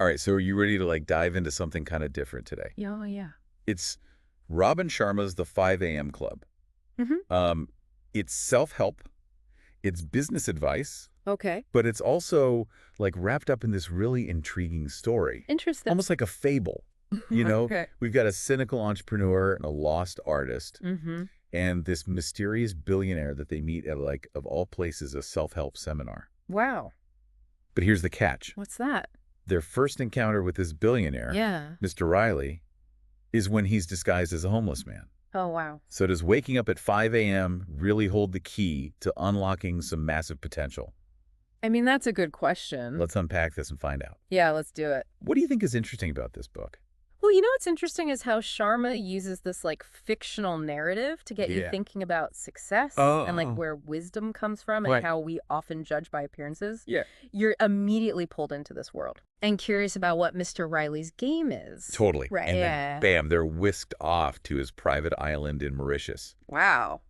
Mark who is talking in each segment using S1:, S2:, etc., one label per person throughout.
S1: All right, so are you ready to dive into something kind of different today?
S2: Yeah, oh, yeah.
S1: It's Robin Sharma's The 5 a.m. Club.
S2: Mm-hmm.
S1: It's self-help, it's business advice,
S2: Okay.
S1: but it's also wrapped up in this really intriguing story.
S2: Interesting.
S1: Almost like a fable. You know,
S2: Okay.
S1: we've got a cynical entrepreneur and a lost artist
S2: Mm-hmm.
S1: and this mysterious billionaire that they meet at of all places, a self-help seminar.
S2: Wow.
S1: But here's the catch.
S2: What's that?
S1: Their first encounter with this billionaire,
S2: Yeah.
S1: Mr. Riley, is when he's disguised as a homeless man.
S2: Oh, wow.
S1: So does waking up at 5 a.m. really hold the key to unlocking some massive potential?
S2: I mean, that's a good question.
S1: Let's unpack this and find out.
S2: Yeah, let's do it.
S1: What do you think is interesting about this book?
S2: Well, what's interesting is how Sharma uses this fictional narrative to get you
S1: Yeah.
S2: thinking about success
S1: Oh.
S2: and where wisdom comes from and
S1: Right.
S2: how we often judge by appearances.
S1: Yeah.
S2: You're immediately pulled into this world and curious about what Mr. Riley's game is.
S1: Totally.
S2: Right.
S1: And
S2: Yeah.
S1: then, bam, they're whisked off to his private island in Mauritius
S2: Wow.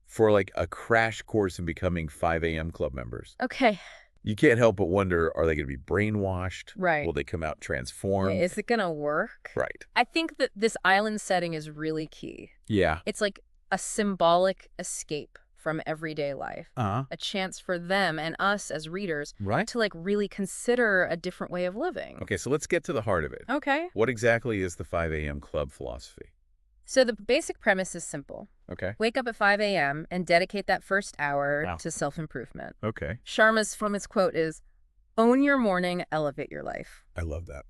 S1: for a crash course in becoming 5 a.m. club members.
S2: Okay.
S1: You can't help but wonder, are they going to be brainwashed?
S2: Right.
S1: Will they come out transformed?
S2: Yeah, is it going to work?
S1: Right.
S2: I think that this island setting is really key.
S1: Yeah.
S2: It's like a symbolic escape from everyday life,
S1: Uh-huh.
S2: a chance for them and us as readers
S1: Right.
S2: to really consider a different way of living.
S1: Okay, so let's get to the heart of it.
S2: Okay.
S1: What exactly is the 5 a.m. club philosophy?
S2: So the basic premise is simple.
S1: Okay.
S2: Wake up at 5 a.m. and dedicate that first hour
S1: Wow.
S2: to self-improvement.
S1: Okay.
S2: Sharma's famous quote is, "Own your morning, elevate your life."
S1: I love that.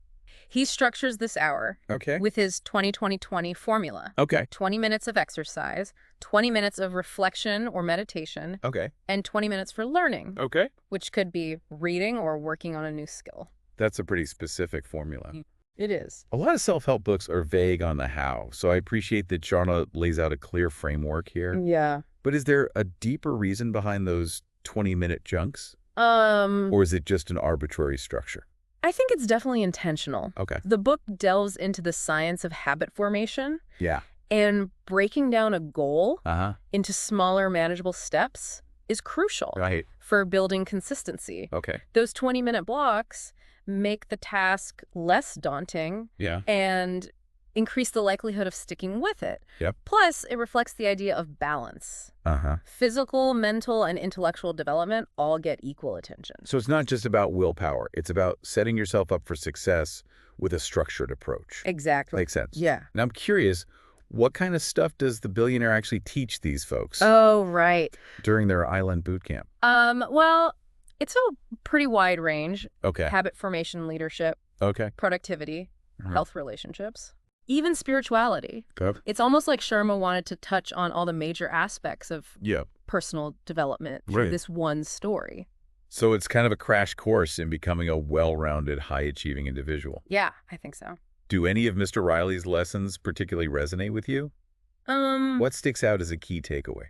S2: He structures this hour
S1: Okay.
S2: with his 20-20-20 formula.
S1: Okay.
S2: 20 minutes of exercise, 20 minutes of reflection or meditation,
S1: Okay.
S2: and 20 minutes for learning,
S1: Okay.
S2: which could be reading or working on a new skill.
S1: That's a pretty specific formula.
S2: It is.
S1: A lot of self-help books are vague on the how, so I appreciate that Sharma lays out a clear framework here.
S2: Yeah.
S1: But is there a deeper reason behind those 20-minute chunks?
S2: Um,
S1: Or is it just an arbitrary structure?
S2: I think it's definitely intentional.
S1: Okay.
S2: The book delves into the science of habit formation
S1: Yeah.
S2: and breaking down a goal
S1: Uh-huh.
S2: into smaller, manageable steps is crucial
S1: Right.
S2: for building consistency.
S1: Okay.
S2: Those 20-minute blocks make the task less daunting
S1: Yeah.
S2: and increase the likelihood of sticking with it.
S1: Yep.
S2: Plus, it reflects the idea of balance.
S1: Uh-huh.
S2: Physical, mental, and intellectual development all get equal attention.
S1: So it's not just about willpower. It's about setting yourself up for success with a structured approach.
S2: Exactly.
S1: Makes sense.
S2: Yeah.
S1: Now I'm curious, what kind of stuff does the billionaire actually teach these folks
S2: Oh, right.
S1: during their island boot camp?
S2: Well, it's a pretty wide range.
S1: Okay.
S2: Habit formation, leadership,
S1: Okay.
S2: productivity,
S1: Mhm.
S2: health relationships, even spirituality.
S1: Okay.
S2: It's almost like Sharma wanted to touch on all the major aspects of
S1: Yeah.
S2: personal development through
S1: Right.
S2: this one story.
S1: So it's kind of a crash course in becoming a well-rounded, high-achieving individual.
S2: Yeah, I think so.
S1: Do any of Mr. Riley's lessons particularly resonate with you? What sticks out as a key takeaway?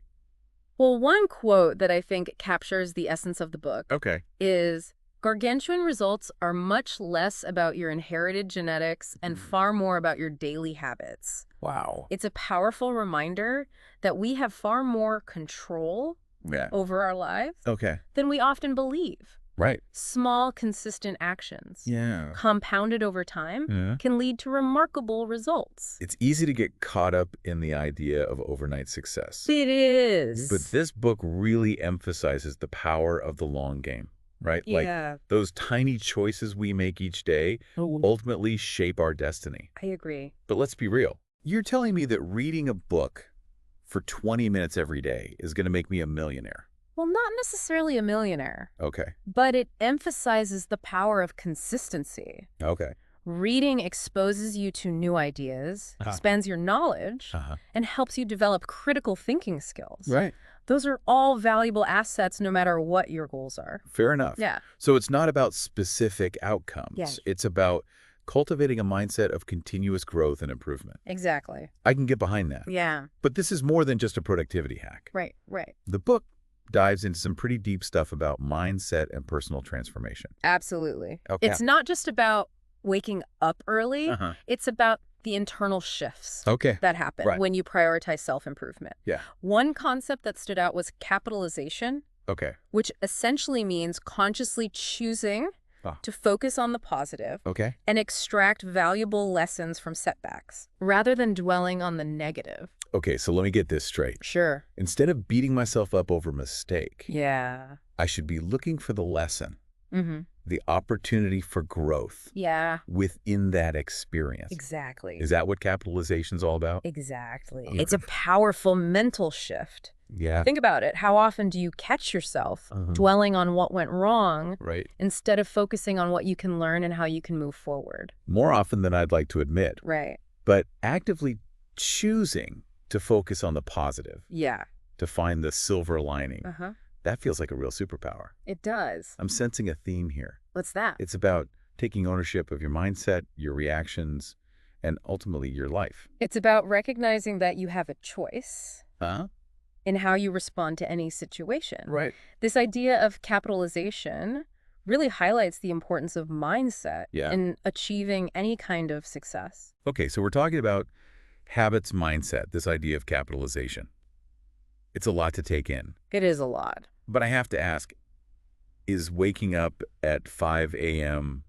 S2: Well, one quote that I think captures the essence of the book
S1: Okay.
S2: is, "Gargantuan results are much less about your inherited genetics and far more about your daily habits."
S1: Wow.
S2: It's a powerful reminder that we have far more control
S1: Yeah.
S2: over our lives
S1: Okay.
S2: than we often believe.
S1: Right.
S2: Small, consistent actions,
S1: Yeah.
S2: compounded over time,
S1: Yeah.
S2: can lead to remarkable results.
S1: It's easy to get caught up in the idea of overnight success.
S2: It is.
S1: But this book really emphasizes the power of the long game, right?
S2: Yeah.
S1: Those tiny choices we make each day ultimately shape our destiny.
S2: I agree.
S1: But let's be real. You're telling me that reading a book for 20 minutes every day is going to make me a millionaire.
S2: Well, not necessarily a millionaire,
S1: Okay.
S2: but it emphasizes the power of consistency.
S1: Okay.
S2: Reading exposes you to new ideas, expands your knowledge, and helps you develop critical thinking skills.
S1: Right.
S2: Those are all valuable assets no matter what your goals are.
S1: Fair enough.
S2: Yeah.
S1: So it's not about specific outcomes.
S2: Yes.
S1: It's about cultivating a mindset of continuous growth and improvement.
S2: Exactly.
S1: I can get behind that.
S2: Yeah.
S1: But this is more than just a productivity hack.
S2: Right, right.
S1: The book dives into some pretty deep stuff about mindset and personal transformation.
S2: Absolutely.
S1: Okay.
S2: It's not just about waking up early.
S1: Uh-huh.
S2: It's about the internal shifts
S1: Okay.
S2: that happen
S1: Right.
S2: when you prioritize self-improvement.
S1: Yeah.
S2: One concept that stood out was capitalization,
S1: Okay.
S2: which essentially means consciously choosing
S1: Ah,
S2: to focus on the positive
S1: okay.
S2: and extract valuable lessons from setbacks, rather than dwelling on the negative.
S1: Okay, so let me get this straight.
S2: Sure.
S1: Instead of beating myself up over a mistake,
S2: Yeah.
S1: I should be looking for the lesson,
S2: Mm-hmm.
S1: the opportunity for growth
S2: Yeah.
S1: within that experience.
S2: Exactly.
S1: Is that what capitalization's all about?
S2: Exactly.
S1: Okay.
S2: It's a powerful mental shift.
S1: Yeah.
S2: Think about it. How often do you catch yourself dwelling on what went wrong
S1: Right.
S2: instead of focusing on what you can learn and how you can move forward?
S1: More often than I'd like to admit,
S2: Right.
S1: but actively choosing to focus on the positive,
S2: Yeah.
S1: to find the silver lining,
S2: Uh-huh.
S1: that feels like a real superpower.
S2: It does.
S1: I'm sensing a theme here.
S2: What's that?
S1: It's about taking ownership of your mindset, your reactions, and ultimately your life.
S2: It's about recognizing that you have a choice
S1: Huh?
S2: in how you respond to any situation.
S1: Right.
S2: This idea of capitalization really highlights the importance of mindset
S1: Yeah.
S2: in achieving any kind of success.
S1: Okay, so we're talking about habits mindset, this idea of capitalization. It's a lot to take in.
S2: It is a lot.
S1: But I have to ask, is waking up at 5 a.m.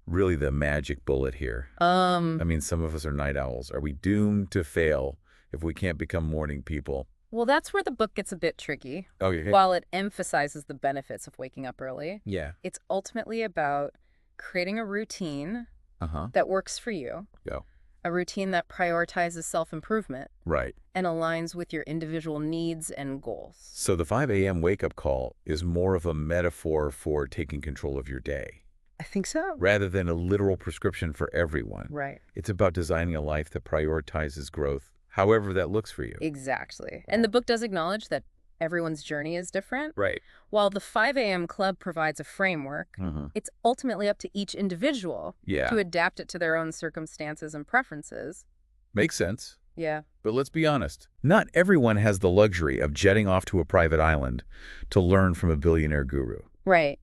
S1: really the magic bullet here? I mean, some of us are night owls. Are we doomed to fail if we can't become morning people?
S2: Well, that's where the book gets a bit tricky.
S1: Okay.
S2: While it emphasizes the benefits of waking up early,
S1: Yeah.
S2: it's ultimately about creating a routine
S1: Uh-huh.
S2: that works for you,
S1: Go.
S2: a routine that prioritizes self-improvement
S1: Right.
S2: and aligns with your individual needs and goals.
S1: So the 5 a.m. wake-up call is more of a metaphor for taking control of your day,
S2: I think so.
S1: rather than a literal prescription for everyone.
S2: Right.
S1: It's about designing a life that prioritizes growth, however that looks for you.
S2: Exactly. And the book does acknowledge that everyone's journey is different.
S1: Right.
S2: While the 5 a.m. club provides a framework, it's ultimately up to each individual
S1: Yeah.
S2: to adapt it to their own circumstances and preferences.
S1: Makes sense.
S2: Yeah.
S1: But let's be honest. Not everyone has the luxury of jetting off to a private island to learn from a billionaire guru.
S2: Right.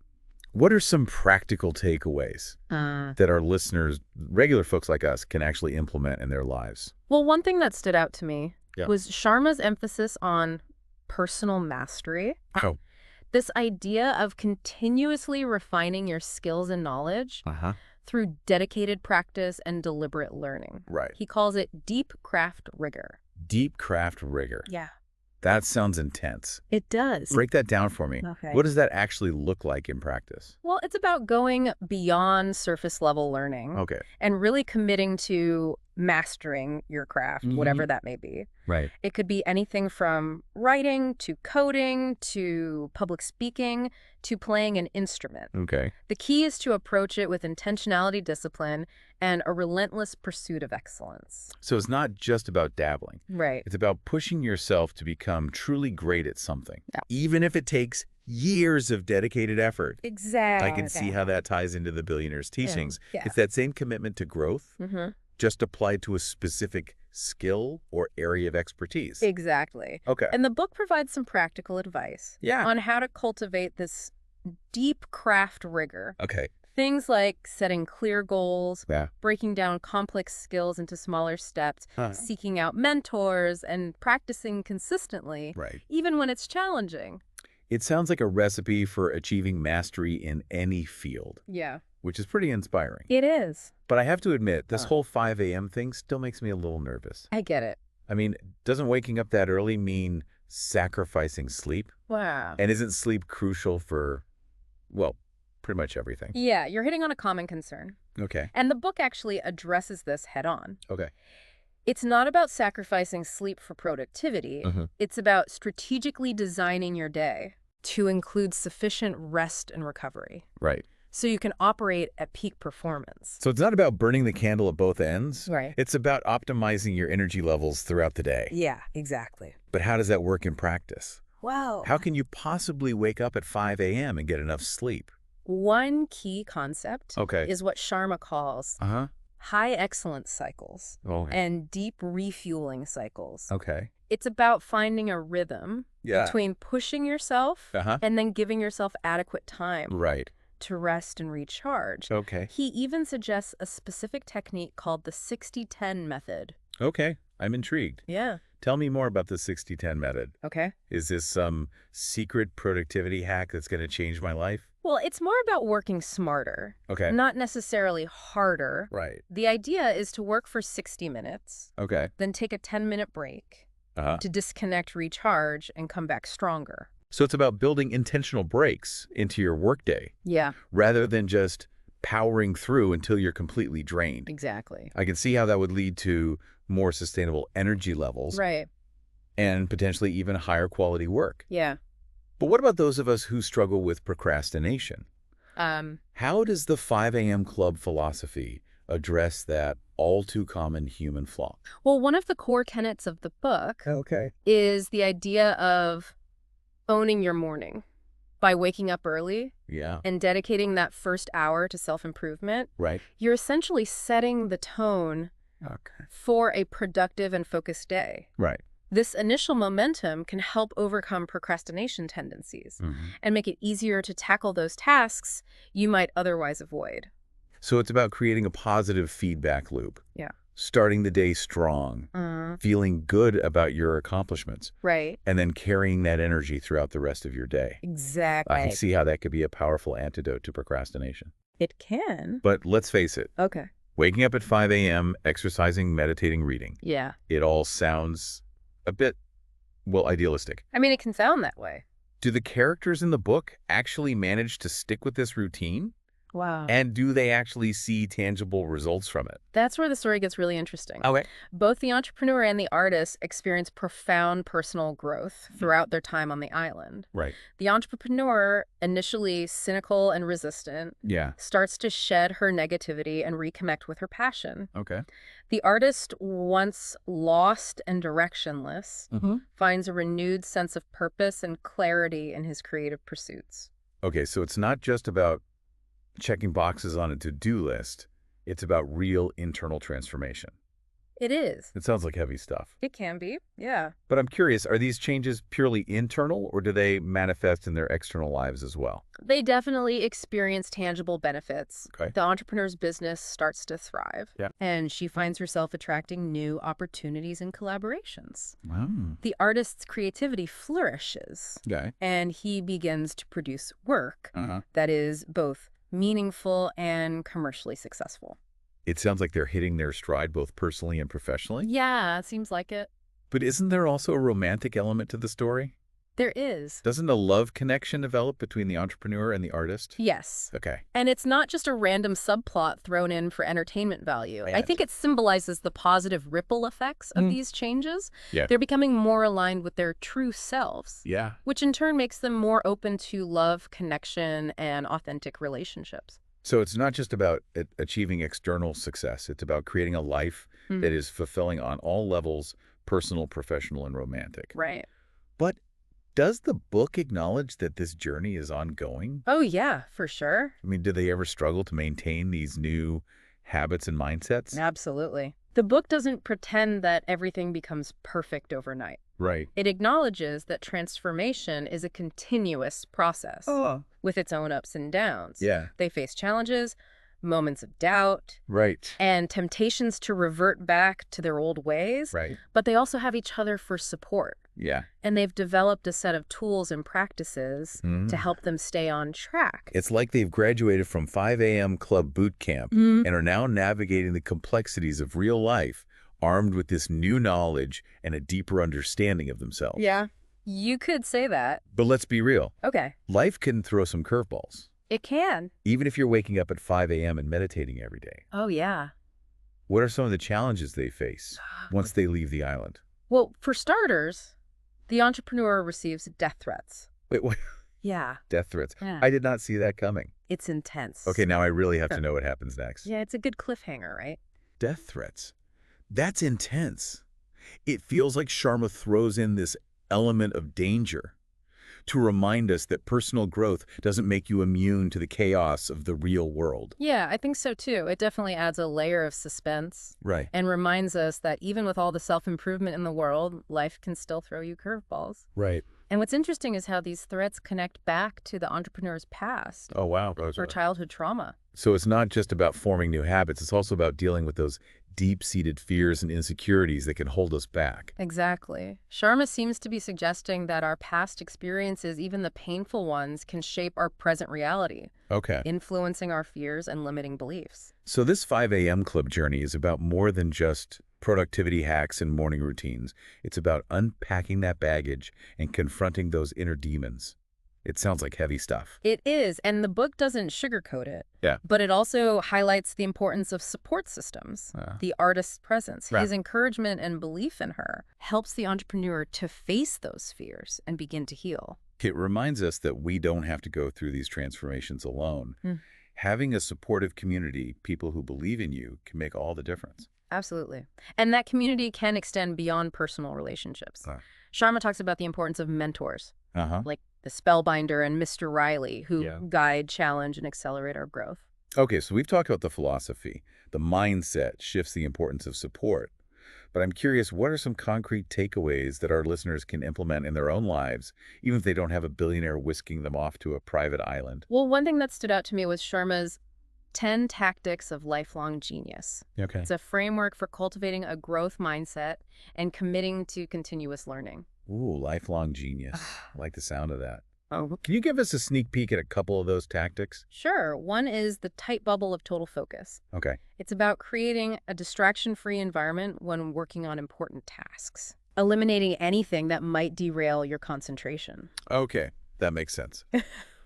S1: What are some practical takeaways that our listeners, regular folks like us, can actually implement in their lives?
S2: Well, one thing that stood out to me
S1: Yeah.
S2: was Sharma's emphasis on personal mastery.
S1: Oh.
S2: This idea of continuously refining your skills and knowledge
S1: Uh-huh.
S2: through dedicated practice and deliberate learning.
S1: Right.
S2: He calls it deep craft rigor.
S1: Deep craft rigor.
S2: Yeah.
S1: That sounds intense.
S2: It does.
S1: Break that down for me.
S2: Okay.
S1: What does that actually look like in practice?
S2: Well, it's about going beyond surface level learning
S1: Okay.
S2: and really committing to mastering your craft, whatever that may be.
S1: Right.
S2: It could be anything from writing to coding to public speaking to playing an instrument.
S1: Okay.
S2: The key is to approach it with intentionality, discipline, and a relentless pursuit of excellence.
S1: So it's not just about dabbling.
S2: Right.
S1: It's about pushing yourself to become truly great at something,
S2: Yeah.
S1: even if it takes years of dedicated effort.
S2: Exactly.
S1: I can see how that ties into the billionaire's teachings.
S2: Yeah.
S1: It's that same commitment to growth, just applied to a specific skill or area of expertise.
S2: Exactly.
S1: Okay.
S2: And the book provides some practical advice
S1: Yeah.
S2: on how to cultivate this deep craft rigor.
S1: Okay.
S2: Things like setting clear goals,
S1: Yeah.
S2: breaking down complex skills into smaller steps, seeking out mentors, and practicing consistently,
S1: Right.
S2: even when it's challenging.
S1: It sounds like a recipe for achieving mastery in any field,
S2: Yeah.
S1: which is pretty inspiring.
S2: It is.
S1: But I have to admit, this whole 5 a.m. thing still makes me a little nervous.
S2: I get it.
S1: I mean, doesn't waking up that early mean sacrificing sleep?
S2: Wow.
S1: And isn't sleep crucial for, well, pretty much everything?
S2: Yeah, you're hitting on a common concern.
S1: Okay.
S2: And the book actually addresses this head on.
S1: Okay.
S2: It's not about sacrificing sleep for productivity. It's about strategically designing your day to include sufficient rest and recovery,
S1: Right.
S2: so you can operate at peak performance.
S1: So it's not about burning the candle at both ends.
S2: Right.
S1: It's about optimizing your energy levels throughout the day.
S2: Yeah, exactly.
S1: But how does that work in practice?
S2: Wow.
S1: How can you possibly wake up at 5 a.m. and get enough sleep?
S2: One key concept
S1: Okay.
S2: is what Sharma calls
S1: Uh-huh.
S2: high excellence cycles
S1: Okay.
S2: and deep refueling cycles.
S1: Okay.
S2: It's about finding a rhythm
S1: Yeah.
S2: between pushing yourself
S1: Uh-huh.
S2: and then giving yourself adequate time
S1: Right.
S2: to rest and recharge.
S1: Okay.
S2: He even suggests a specific technique called the 60-10 method.
S1: Okay. I'm intrigued.
S2: Yeah.
S1: Tell me more about the 60-10 method.
S2: Okay.
S1: Is this some secret productivity hack that's going to change my life?
S2: Well, it's more about working smarter,
S1: Okay.
S2: not necessarily harder.
S1: Right.
S2: The idea is to work for 60 minutes,
S1: Okay.
S2: then take a 10-minute break
S1: Uh-huh.
S2: to disconnect, recharge, and come back stronger.
S1: So it's about building intentional breaks into your workday
S2: Yeah,
S1: rather than just powering through until you're completely drained.
S2: exactly.
S1: I can see how that would lead to more sustainable energy levels
S2: Right.
S1: and potentially even higher quality work.
S2: Yeah.
S1: But what about those of us who struggle with procrastination? How does the 5 a.m. club philosophy address that all too common human flaw?
S2: Well, one of the core tenets of the book
S1: Okay.
S2: is the idea of owning your morning by waking up early
S1: Yeah.
S2: and dedicating that first hour to self-improvement.
S1: Right.
S2: You're essentially setting the tone
S1: Okay.
S2: for a productive and focused day.
S1: Right.
S2: This initial momentum can help overcome procrastination tendencies and make it easier to tackle those tasks you might otherwise avoid.
S1: So it's about creating a positive feedback loop.
S2: Yeah.
S1: Starting the day strong, feeling good about your accomplishments,
S2: Right.
S1: and then carrying that energy throughout the rest of your day.
S2: Exactly.
S1: I can see how that could be a powerful antidote to procrastination.
S2: It can.
S1: But let's face it,
S2: Okay.
S1: waking up at 5 a.m., exercising, meditating, reading,
S2: Yeah.
S1: it all sounds a bit, well, idealistic.
S2: I mean, it can sound that way.
S1: Do the characters in the book actually manage to stick with this routine?
S2: Wow.
S1: And do they actually see tangible results from it?
S2: That's where the story gets really interesting.
S1: Okay.
S2: Both the entrepreneur and the artist experience profound personal growth throughout their time on the island.
S1: Right.
S2: The entrepreneur, initially cynical and resistant,
S1: Yeah.
S2: starts to shed her negativity and reconnect with her passion.
S1: Okay.
S2: The artist, once lost and directionless, finds a renewed sense of purpose and clarity in his creative pursuits.
S1: Okay, so it's not just about checking boxes on a to-do list. It's about real internal transformation.
S2: It is.
S1: It sounds like heavy stuff.
S2: It can be, yeah.
S1: But I'm curious, are these changes purely internal or do they manifest in their external lives as well?
S2: They definitely experience tangible benefits.
S1: Okay.
S2: The entrepreneur's business starts to thrive.
S1: Yeah.
S2: And she finds herself attracting new opportunities and collaborations.
S1: Wow.
S2: The artist's creativity flourishes.
S1: Okay.
S2: And he begins to produce work
S1: Uh-huh.
S2: that is both meaningful and commercially successful.
S1: It sounds like they're hitting their stride both personally and professionally.
S2: Yeah, it seems like it.
S1: But isn't there also a romantic element to the story?
S2: There is.
S1: Doesn't a love connection develop between the entrepreneur and the artist?
S2: Yes.
S1: Okay.
S2: And it's not just a random subplot thrown in for entertainment value. I
S1: Right.
S2: think it symbolizes the positive ripple effects of these changes.
S1: Yeah.
S2: They're becoming more aligned with their true selves,
S1: Yeah.
S2: which in turn makes them more open to love, connection, and authentic relationships.
S1: So it's not just about achieving external success. It's about creating a life that is fulfilling on all levels, personal, professional, and romantic.
S2: Right.
S1: But does the book acknowledge that this journey is ongoing?
S2: Oh, yeah, for sure.
S1: I mean, do they ever struggle to maintain these new habits and mindsets?
S2: Absolutely. The book doesn't pretend that everything becomes perfect overnight.
S1: Right.
S2: It acknowledges that transformation is a continuous process with its own ups and downs.
S1: Yeah.
S2: They face challenges, moments of doubt,
S1: Right.
S2: and temptations to revert back to their old ways,
S1: Right.
S2: but they also have each other for support.
S1: Yeah.
S2: And they've developed a set of tools and practices to help them stay on track.
S1: It's like they've graduated from 5 a.m. club boot camp and are now navigating the complexities of real life, armed with this new knowledge and a deeper understanding of themselves.
S2: Yeah, you could say that.
S1: But let's be real.
S2: Okay.
S1: Life can throw some curveballs,
S2: It can.
S1: even if you're waking up at 5 a.m. and meditating every day.
S2: Oh, yeah.
S1: What are some of the challenges they face once they leave the island?
S2: Well, for starters, the entrepreneur receives death threats.
S1: Wait, what?
S2: Yeah.
S1: Death threats.
S2: Yeah.
S1: I did not see that coming.
S2: It's intense.
S1: Okay, now I really have to know what happens next.
S2: Yeah, it's a good cliffhanger, right?
S1: Death threats. That's intense. It feels like Sharma throws in this element of danger to remind us that personal growth doesn't make you immune to the chaos of the real world.
S2: Yeah, I think so too. It definitely adds a layer of suspense
S1: Right.
S2: and reminds us that even with all the self-improvement in the world, life can still throw you curveballs.
S1: Right.
S2: And what's interesting is how these threats connect back to the entrepreneur's past
S1: Oh, wow.
S2: or childhood trauma.
S1: So it's not just about forming new habits, it's also about dealing with those deep-seated fears and insecurities that can hold us back.
S2: Exactly. Sharma seems to be suggesting that our past experiences, even the painful ones, can shape our present reality,
S1: Okay.
S2: influencing our fears and limiting beliefs.
S1: So this 5 a.m. club journey is about more than just productivity hacks and morning routines. It's about unpacking that baggage and confronting those inner demons. It sounds like heavy stuff.
S2: It is, and the book doesn't sugarcoat it.
S1: Yeah.
S2: But it also highlights the importance of support systems, the artist's presence.
S1: Right.
S2: His encouragement and belief in her helps the entrepreneur to face those fears and begin to heal.
S1: It reminds us that we don't have to go through these transformations alone.
S2: Mm.
S1: Having a supportive community, people who believe in you, can make all the difference.
S2: Absolutely. And that community can extend beyond personal relationships. Sharma talks about the importance of mentors, like the Spellbinder and Mr. Riley, who guide, challenge, and accelerate our growth.
S1: Okay, so we've talked about the philosophy. The mindset shifts the importance of support. But I'm curious, what are some concrete takeaways that our listeners can implement in their own lives, even if they don't have a billionaire whisking them off to a private island?
S2: Well, one thing that stood out to me was Sharma's 10 Tactics of Lifelong Genius.
S1: Okay.
S2: It's a framework for cultivating a growth mindset and committing to continuous learning.
S1: Ooh, lifelong genius. I like the sound of that.
S2: Oh.
S1: Can you give us a sneak peek at a couple of those tactics?
S2: Sure. One is the tight bubble of total focus.
S1: Okay.
S2: It's about creating a distraction-free environment when working on important tasks, eliminating anything that might derail your concentration.
S1: Okay, that makes sense.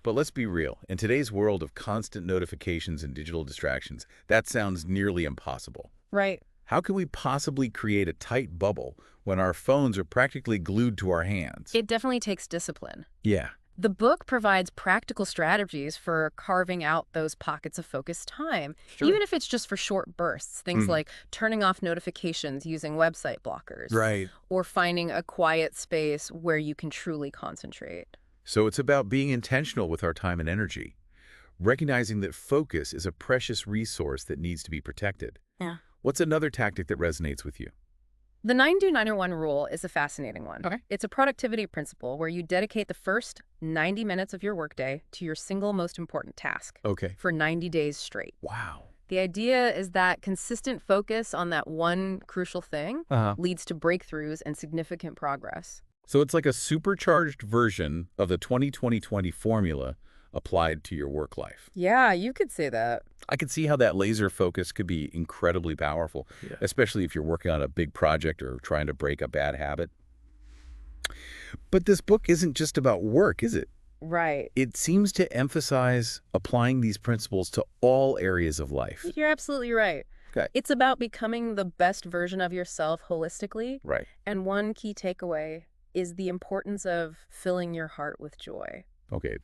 S1: But let's be real. In today's world of constant notifications and digital distractions, that sounds nearly impossible.
S2: Right.
S1: How can we possibly create a tight bubble when our phones are practically glued to our hands?
S2: It definitely takes discipline.
S1: Yeah.
S2: The book provides practical strategies for carving out those pockets of focused time, even if it's just for short bursts. Things like turning off notifications using website blockers.
S1: Right.
S2: Or finding a quiet space where you can truly concentrate.
S1: So it's about being intentional with our time and energy, recognizing that focus is a precious resource that needs to be protected.
S2: Yeah.
S1: What's another tactic that resonates with you?
S2: The 9-do-9-1 rule is a fascinating one.
S1: Okay.
S2: It's a productivity principle where you dedicate the first 90 minutes of your workday to your single most important task for 90 days straight.
S1: Wow.
S2: The idea is that consistent focus on that one crucial thing leads to breakthroughs and significant progress.
S1: So it's like a supercharged version of the 20-20-20 formula applied to your work life.
S2: Yeah, you could say that.
S1: I could see how that laser focus could be incredibly powerful, especially if you're working on a big project or trying to break a bad habit. But this book isn't just about work, is it?
S2: Right.
S1: It seems to emphasize applying these principles to all areas of life.
S2: You're absolutely right.
S1: Okay.
S2: It's about becoming the best version of yourself holistically.
S1: Right.
S2: And one key takeaway is the importance of filling your heart with joy.
S1: Okay,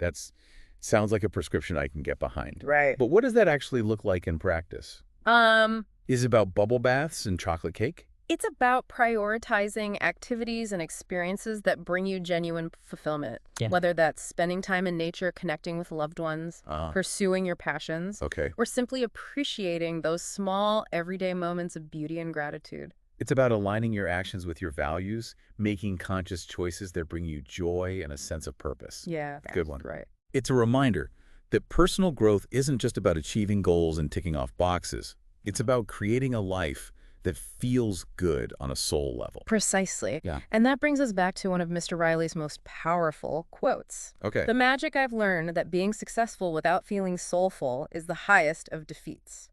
S1: sounds like a prescription I can get behind.
S2: Right.
S1: But what does that actually look like in practice? Is it about bubble baths and chocolate cake?
S2: It's about prioritizing activities and experiences that bring you genuine fulfillment, whether that's spending time in nature, connecting with loved ones, pursuing your passions, or simply appreciating those small, everyday moments of beauty and gratitude.
S1: It's about aligning your actions with your values, making conscious choices that bring you joy and a sense of purpose.
S2: Yeah.
S1: Good one.
S2: Right.
S1: It's a reminder that personal growth isn't just about achieving goals and ticking off boxes. It's about creating a life that feels good on a soul level.
S2: Precisely.
S1: Yeah.
S2: And that brings us back to one of Mr. Riley's most powerful quotes.
S1: Okay.
S2: The magic I've learned that being successful without feeling soulful is the highest of defeats.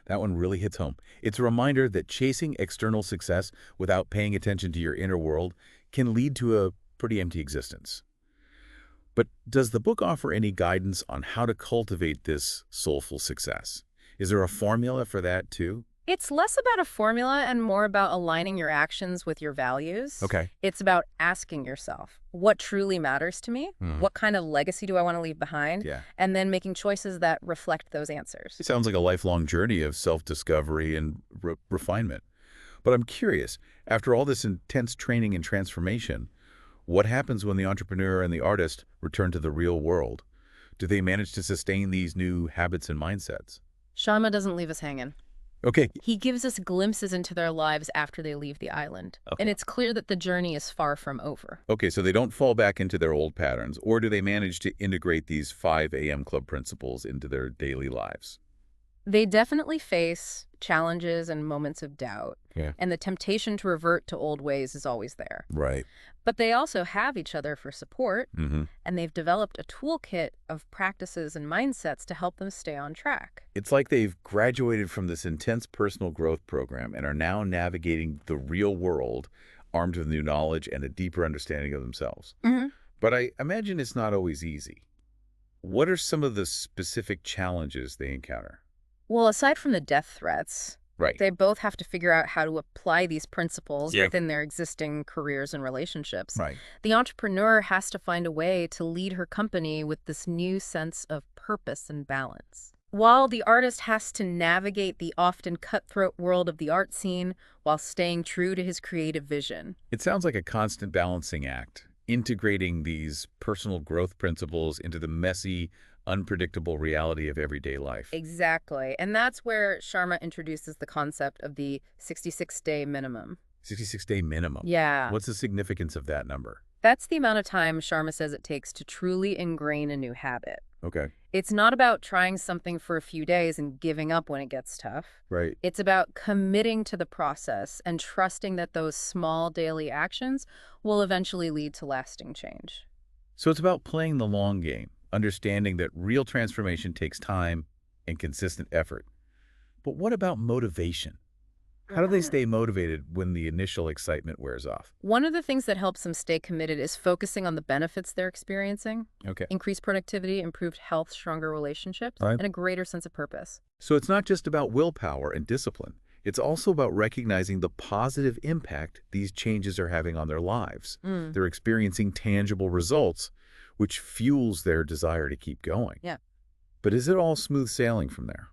S1: That one really hits home. It's a reminder that chasing external success without paying attention to your inner world can lead to a pretty empty existence. But does the book offer any guidance on how to cultivate this soulful success? Is there a formula for that too?
S2: It's less about a formula and more about aligning your actions with your values.
S1: Okay.
S2: It's about asking yourself, what truly matters to me? What kind of legacy do I want to leave behind?
S1: Yeah.
S2: And then making choices that reflect those answers.
S1: It sounds like a lifelong journey of self-discovery and refinement. But I'm curious, after all this intense training and transformation, what happens when the entrepreneur and the artist return to the real world? Do they manage to sustain these new habits and mindsets?
S2: Sharma doesn't leave us hanging.
S1: Okay.
S2: He gives us glimpses into their lives after they leave the island. And it's clear that the journey is far from over.
S1: Okay, so they don't fall back into their old patterns, or do they manage to integrate these 5 a.m. club principles into their daily lives?
S2: They definitely face challenges and moments of doubt.
S1: Yeah.
S2: And the temptation to revert to old ways is always there.
S1: Right.
S2: But they also have each other for support,
S1: Mm-hmm.
S2: and they've developed a toolkit of practices and mindsets to help them stay on track.
S1: It's like they've graduated from this intense personal growth program and are now navigating the real world armed with new knowledge and a deeper understanding of themselves.
S2: Mm-hmm.
S1: But I imagine it's not always easy. What are some of the specific challenges they encounter?
S2: Well, aside from the death threats,
S1: Right.
S2: they both have to figure out how to apply these principles
S1: Yeah.
S2: within their existing careers and relationships.
S1: Right.
S2: The entrepreneur has to find a way to lead her company with this new sense of purpose and balance, while the artist has to navigate the often cutthroat world of the art scene while staying true to his creative vision.
S1: It sounds like a constant balancing act, integrating these personal growth principles into the messy, unpredictable reality of everyday life.
S2: Exactly. And that's where Sharma introduces the concept of the 66-day minimum.
S1: 66-day minimum.
S2: Yeah.
S1: What's the significance of that number?
S2: That's the amount of time Sharma says it takes to truly ingrain a new habit.
S1: Okay.
S2: It's not about trying something for a few days and giving up when it gets tough.
S1: Right.
S2: It's about committing to the process and trusting that those small daily actions will eventually lead to lasting change.
S1: So it's about playing the long game, understanding that real transformation takes time and consistent effort. But what about motivation? How do they stay motivated when the initial excitement wears off?
S2: One of the things that helps them stay committed is focusing on the benefits they're experiencing.
S1: Okay.
S2: Increased productivity, improved health, stronger relationships,
S1: Right.
S2: and a greater sense of purpose.
S1: So it's not just about willpower and discipline. It's also about recognizing the positive impact these changes are having on their lives. They're experiencing tangible results, which fuels their desire to keep going.
S2: Yeah.
S1: But is it all smooth sailing from there?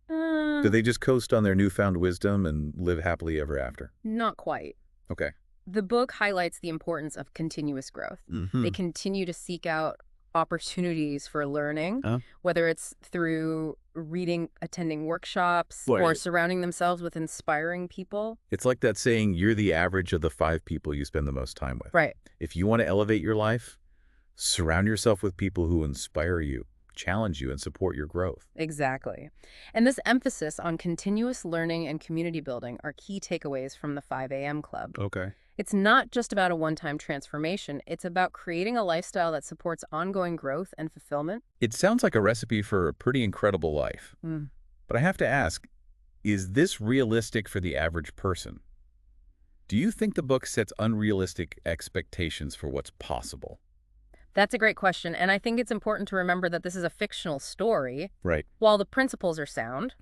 S1: Do they just coast on their newfound wisdom and live happily ever after?
S2: Not quite.
S1: Okay.
S2: The book highlights the importance of continuous growth. They continue to seek out opportunities for learning, whether it's through reading, attending workshops,
S1: Right.
S2: or surrounding themselves with inspiring people.
S1: It's like that saying, you're the average of the 5 people you spend the most time with.
S2: Right.
S1: If you want to elevate your life, surround yourself with people who inspire you, challenge you, and support your growth.
S2: Exactly. And this emphasis on continuous learning and community building are key takeaways from the 5 a.m. Club.
S1: Okay.
S2: It's not just about a one-time transformation. It's about creating a lifestyle that supports ongoing growth and fulfillment.
S1: It sounds like a recipe for a pretty incredible life. But I have to ask, is this realistic for the average person? Do you think the book sets unrealistic expectations for what's possible?
S2: That's a great question, and I think it's important to remember that this is a fictional story.
S1: Right.
S2: While the principles are sound,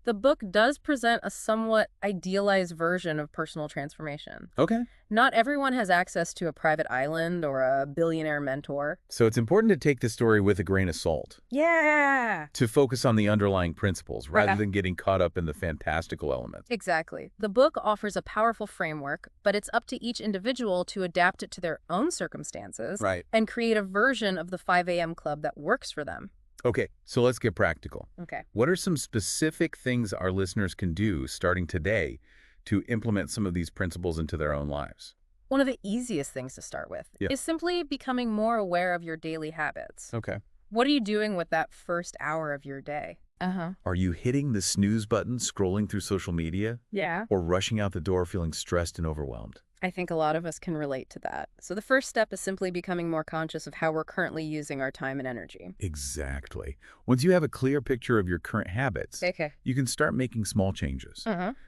S2: the book does present a somewhat idealized version of personal transformation.
S1: Okay.
S2: Not everyone has access to a private island or a billionaire mentor.
S1: So it's important to take the story with a grain of salt.
S2: Yeah!
S1: To focus on the underlying principles rather than getting caught up in the fantastical elements.
S2: Exactly. The book offers a powerful framework, but it's up to each individual to adapt it to their own circumstances and create a version of the 5 a.m. Club that works for them.
S1: Okay, so let's get practical.
S2: Okay.
S1: What are some specific things our listeners can do starting today to implement some of these principles into their own lives?
S2: One of the easiest things to start with is simply becoming more aware of your daily habits.
S1: Okay.
S2: What are you doing with that first hour of your day?
S1: Are you hitting the snooze button, scrolling through social media?
S2: Yeah.
S1: Or rushing out the door feeling stressed and overwhelmed?
S2: I think a lot of us can relate to that. So the first step is simply becoming more conscious of how we're currently using our time and energy.
S1: Exactly. Once you have a clear picture of your current habits, you can start making small changes.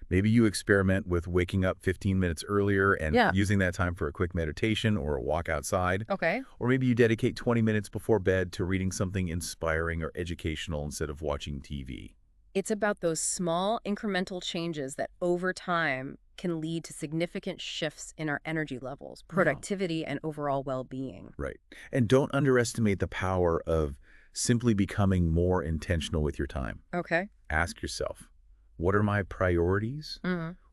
S1: Maybe you experiment with waking up 15 minutes earlier and using that time for a quick meditation or a walk outside.
S2: Okay.
S1: Or maybe you dedicate 20 minutes before bed to reading something inspiring or educational instead of watching TV.
S2: It's about those small incremental changes that over time can lead to significant shifts in our energy levels, productivity, and overall well-being.
S1: Right. And don't underestimate the power of simply becoming more intentional with your time.
S2: Okay.
S1: Ask yourself, what are my priorities?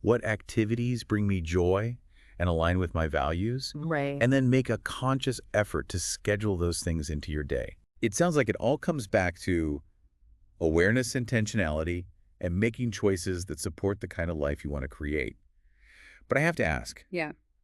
S1: What activities bring me joy and align with my values?
S2: Right.
S1: And then make a conscious effort to schedule those things into your day. It sounds like it all comes back to awareness, intentionality, and making choices that support the kind of life you want to create. But I have to ask,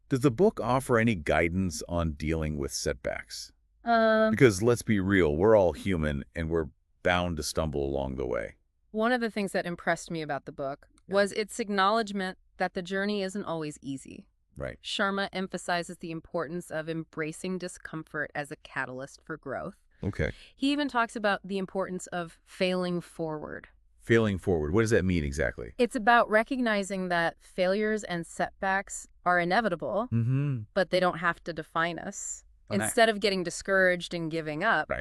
S1: does the book offer any guidance on dealing with setbacks? Because let's be real, we're all human and we're bound to stumble along the way.
S2: One of the things that impressed me about the book was its acknowledgement that the journey isn't always easy.
S1: Right.
S2: Sharma emphasizes the importance of embracing discomfort as a catalyst for growth.
S1: Okay.
S2: He even talks about the importance of failing forward.
S1: Failing forward. What does that mean exactly?
S2: It's about recognizing that failures and setbacks are inevitable, but they don't have to define us. Instead of getting discouraged and giving up,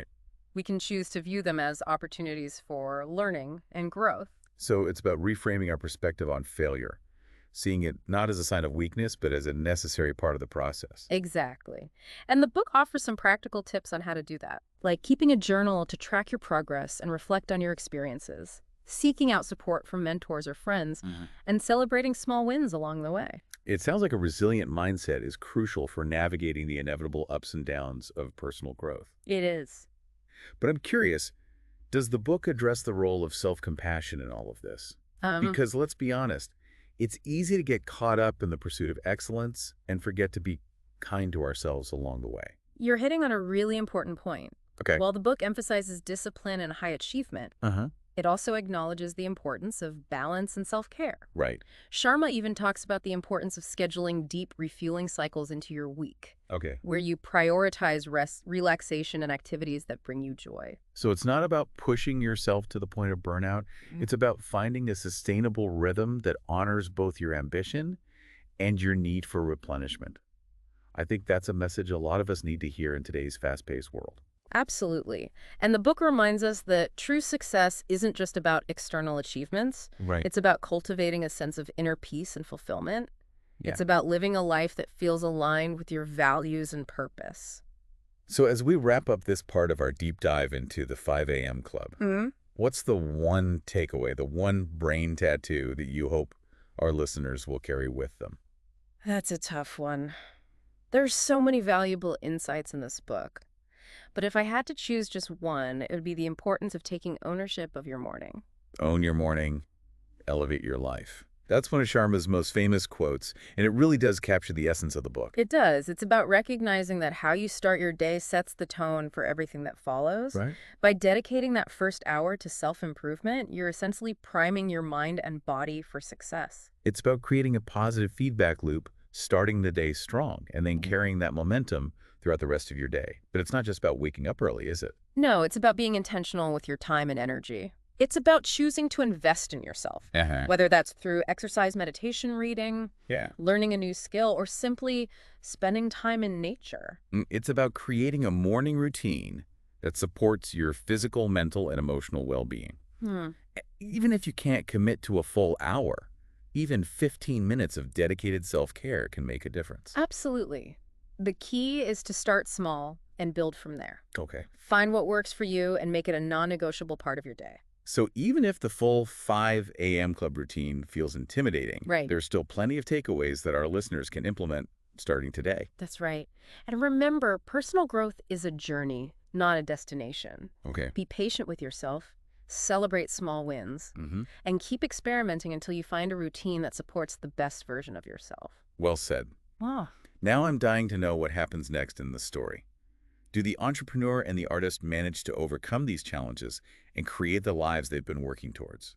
S2: we can choose to view them as opportunities for learning and growth.
S1: So it's about reframing our perspective on failure, seeing it not as a sign of weakness, but as a necessary part of the process.
S2: Exactly. And the book offers some practical tips on how to do that, like keeping a journal to track your progress and reflect on your experiences, seeking out support from mentors or friends, and celebrating small wins along the way.
S1: It sounds like a resilient mindset is crucial for navigating the inevitable ups and downs of personal growth.
S2: It is.
S1: But I'm curious, does the book address the role of self-compassion in all of this? Because let's be honest, it's easy to get caught up in the pursuit of excellence and forget to be kind to ourselves along the way.
S2: You're hitting on a really important point.
S1: Okay.
S2: While the book emphasizes discipline and high achievement, it also acknowledges the importance of balance and self-care.
S1: Right.
S2: Sharma even talks about the importance of scheduling deep refueling cycles into your week.
S1: Okay.
S2: Where you prioritize rest, relaxation, and activities that bring you joy.
S1: So it's not about pushing yourself to the point of burnout. It's about finding a sustainable rhythm that honors both your ambition and your need for replenishment. I think that's a message a lot of us need to hear in today's fast-paced world.
S2: Absolutely. And the book reminds us that true success isn't just about external achievements.
S1: Right.
S2: It's about cultivating a sense of inner peace and fulfillment. Yeah. It's about living a life that feels aligned with your values and purpose.
S1: So as we wrap up this part of our deep dive into the 5 a.m. Club, what's the one takeaway, the one brain tattoo that you hope our listeners will carry with them?
S2: That's a tough one. There's so many valuable insights in this book. But if I had to choose just one, it would be the importance of taking ownership of your morning.
S1: Own your morning, elevate your life. That's one of Sharma's most famous quotes, and it really does capture the essence of the book.
S2: It does. It's about recognizing that how you start your day sets the tone for everything that follows.
S1: Right.
S2: By dedicating that first hour to self-improvement, you're essentially priming your mind and body for success.
S1: It's about creating a positive feedback loop, starting the day strong, and then carrying that momentum throughout the rest of your day. But it's not just about waking up early, is it?
S2: No, it's about being intentional with your time and energy. It's about choosing to invest in yourself, whether that's through exercise, meditation, reading, learning a new skill, or simply spending time in nature.
S1: It's about creating a morning routine that supports your physical, mental, and emotional well-being. Even if you can't commit to a full hour, even 15 minutes of dedicated self-care can make a difference.
S2: Absolutely. The key is to start small and build from there.
S1: Okay.
S2: Find what works for you and make it a non-negotiable part of your day.
S1: So even if the full 5 a.m. club routine feels intimidating, there's still plenty of takeaways that our listeners can implement starting today.
S2: That's right. And remember, personal growth is a journey, not a destination.
S1: Okay.
S2: Be patient with yourself, celebrate small wins, and keep experimenting until you find a routine that supports the best version of yourself.
S1: Well said.
S2: Wow.
S1: Now I'm dying to know what happens next in the story. Do the entrepreneur and the artist manage to overcome these challenges and create the lives they've been working towards?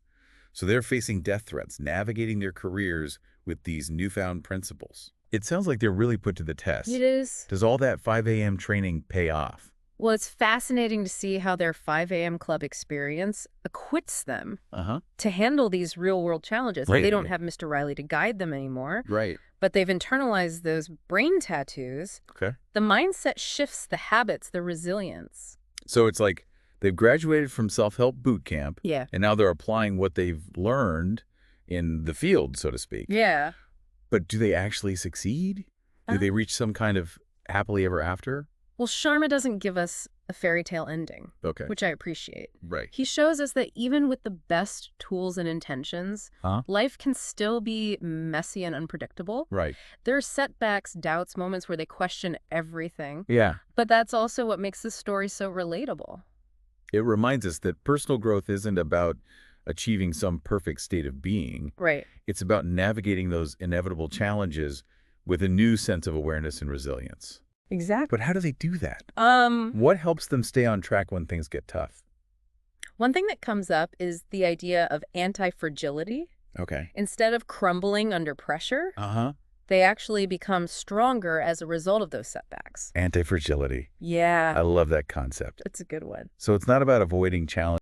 S1: So they're facing death threats, navigating their careers with these newfound principles. It sounds like they're really put to the test.
S2: It is.
S1: Does all that 5 a.m. training pay off?
S2: Well, it's fascinating to see how their 5 a.m. club experience equips them to handle these real-world challenges.
S1: Right.
S2: They don't have Mr. Riley to guide them anymore.
S1: Right.
S2: But they've internalized those brain tattoos.
S1: Okay.
S2: The mindset shifts, the habits, the resilience.
S1: So it's like they've graduated from self-help boot camp.
S2: Yeah.
S1: And now they're applying what they've learned in the field, so to speak.
S2: Yeah.
S1: But do they actually succeed? Do they reach some kind of happily ever after?
S2: Well, Sharma doesn't give us a fairy tale ending, which I appreciate.
S1: Right.
S2: He shows us that even with the best tools and intentions, life can still be messy and unpredictable.
S1: Right.
S2: There are setbacks, doubts, moments where they question everything.
S1: Yeah.
S2: But that's also what makes this story so relatable.
S1: It reminds us that personal growth isn't about achieving some perfect state of being.
S2: Right.
S1: It's about navigating those inevitable challenges with a new sense of awareness and resilience.
S2: Exactly.
S1: But how do they do that? What helps them stay on track when things get tough?
S2: One thing that comes up is the idea of anti-fragility.
S1: Okay.
S2: Instead of crumbling under pressure,
S1: Uh-huh.
S2: they actually become stronger as a result of those setbacks.
S1: Anti-fragility.
S2: Yeah.
S1: I love that concept.
S2: It's a good one.
S1: So it's not about avoiding challenges.